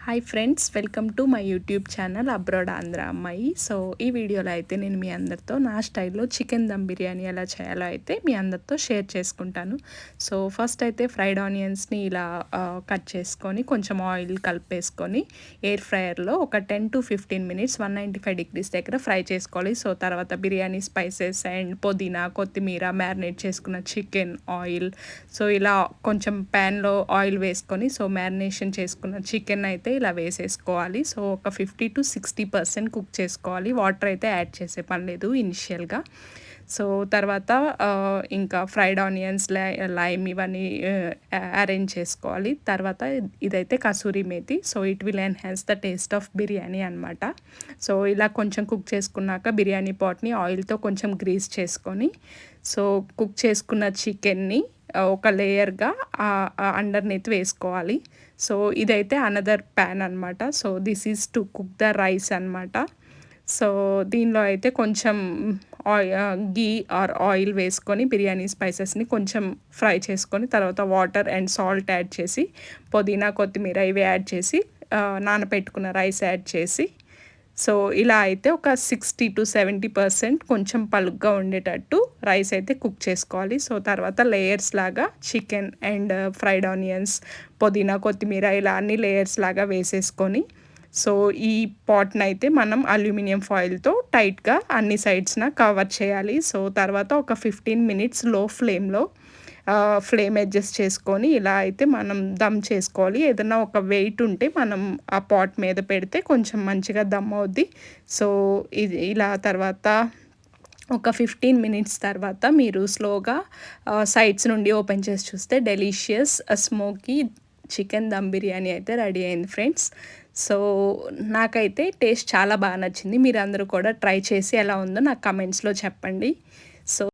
Hi friends, welcome to my YouTube channel abroad Andhra అమ్మాయి. So ఈ వీడియోలో అయితే నేను మీ అందరితో నా స్టైల్లో చికెన్ దమ్ బిర్యానీ ఎలా చేయాలో అయితే మీ అందరితో షేర్ చేసుకుంటాను. సో ఫస్ట్ అయితే ఫ్రైడ్ ఆనియన్స్ని ఇలా కట్ చేసుకొని కొంచెం ఆయిల్ కలిపేసుకొని ఎయిర్ ఫ్రైయర్లో ఒక 10 to 15 మినిట్స్ 195 డిగ్రీస్ దగ్గర ఫ్రై చేసుకోవాలి. సో తర్వాత బిర్యానీ స్పైసెస్ అండ్ పుదీనా, కొత్తిమీర, మ్యారినేట్ చేసుకున్న చికెన్, ఆయిల్, సో ఇలా కొంచెం ప్యాన్లో ఆయిల్ వేసుకొని సో మ్యారినేషన్ చేసుకున్న చికెన్ అయితే ఇలా వేసేసుకోవాలి. సో ఒక 50 to 60% కుక్ చేసుకోవాలి. వాటర్ అయితే యాడ్ చేసే పని లేదు ఇనిషియల్గా. సో తర్వాత ఇంకా ఫ్రైడ్ ఆనియన్స్, లైమ్ ఇవన్నీ అరేంజ్ చేసుకోవాలి. తర్వాత ఇదైతే kasuri methi. So it will enhance the taste of biryani అనమాట. సో ఇలా కొంచెం కుక్ చేసుకున్నాక బిర్యానీ పాట్ని ఆయిల్తో కొంచెం గ్రీస్ చేసుకొని సో కుక్ చేసుకున్న చికెన్ని ఒక లేయర్గా అండర్నీత్ వేసుకోవాలి. సో ఇదైతే అనదర్ ప్యాన్ అనమాట. So this is to cook the rice అనమాట. సో దీనిలో అయితే కొంచెం గీ ఆర్ ఆయిల్ వేసుకొని బిర్యానీ స్పైసెస్ని కొంచెం ఫ్రై చేసుకొని తర్వాత వాటర్ అండ్ సాల్ట్ యాడ్ చేసి పుదీనా, కొత్తిమీర ఇవి యాడ్ చేసి నానబెట్టుకున్న రైస్ యాడ్ చేసి సో ఇలా అయితే ఒక 60 to 70% కొంచెం పలుగ్గా ఉండేటట్టు రైస్ అయితే కుక్ చేసుకోవాలి. సో తర్వాత లేయర్స్ లాగా చికెన్ అండ్ ఫ్రైడ్ ఆనియన్స్, పుదీనా, కొత్తిమీర ఇలా అన్ని లేయర్స్ లాగా వేసేసుకొని సో ఈ పాట్ని అయితే మనం అల్యూమినియం ఫాయిల్తో టైట్గా అన్ని సైడ్స్న కవర్ చేయాలి. సో తర్వాత ఒక 15 మినిట్స్ లో ఫ్లేమ్లో ఫ్లేమ్ అడ్జస్ట్ చేసుకొని ఇలా అయితే మనం దమ్ చేసుకోవాలి. ఏదైనా ఒక వెయిట్ ఉంటే మనం ఆ పాట్ మీద పెడితే కొంచెం మంచిగా దమ్ అవుద్ది. సో ఇది ఇలా తర్వాత ఒక 15 మినిట్స్ తర్వాత మీరు స్లోగా సైడ్స్ నుండి ఓపెన్ చేసి చూస్తే delicious smoky chicken dum biryani అయితే రెడీ అయింది ఫ్రెండ్స్. సో నాకైతే టేస్ట్ చాలా బాగా నచ్చింది. మీరందరూ కూడా ట్రై చేసి ఎలా ఉందో నాకు కమెంట్స్లో చెప్పండి.